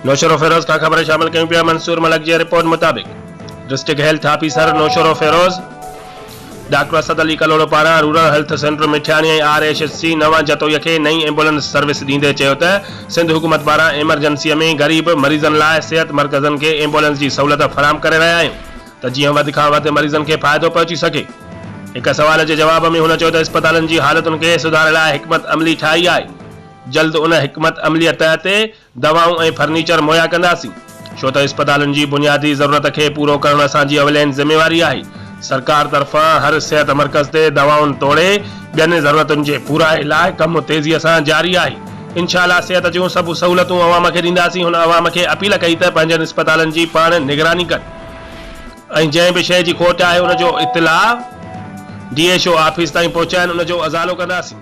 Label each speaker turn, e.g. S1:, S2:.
S1: नौशरो फेरोज का खबर शामिल कयूं पिया। मंसूर मलक जी रिपोर्ट मुताबिक district health officer Naushahro Feroze doctor Asad Ali Kalhoro पारां रूरल हेल्थ सेंटर मिठियानी ऐं RHC नवां जतोई खे नई एम्बुलेंस सर्विस ॾींदे चयो त सिंध हुकूमत पारां एमरजेंसी में गरीब मरीज़नि लाइ सिहत मर्कज़नि खे एम्बुलेंस जी सहूलियत फराहम करे रहिया आहियूं त जीअं वधि खां वधि मरीज़नि खे फ़ाइदो पहुची सघे। हिक सवाल जे जवाब में हुन चयो त अस्पतालनि जी हालतुनि खे सुधारण लाइ हिकमत अमली ठाही आहे। जल्द उन हिकमत अमलीअ तहत दवाऊं ऐं फर्नीचर मुहैया कंदासीं छो त अस्पतालनि जी बुनियादी ज़रूरत खे पूरो करणु असांजी अवलैन ज़िम्मेवारी आहे। सरकार तरफां हर सिहत मर्कज़ ते दवाउनि तोड़े ॿियनि ज़रूरतुनि जे पूराए लाइ कमु तेज़ीअ सां जारी आहे। इंशाअल्लाह सिहत जूं सभु सहूलियतूं अवाम खे ॾींदासीं। हुन अवाम खे अपील कई त पंहिंजनि अस्पतालनि जी पाण निगरानी कनि ऐं जंहिं बि शइ जी खोट आहे उन जो इतला DHO ऑफिस ताईं पहुचाइनि, उन जो अज़ालो कंदासीं।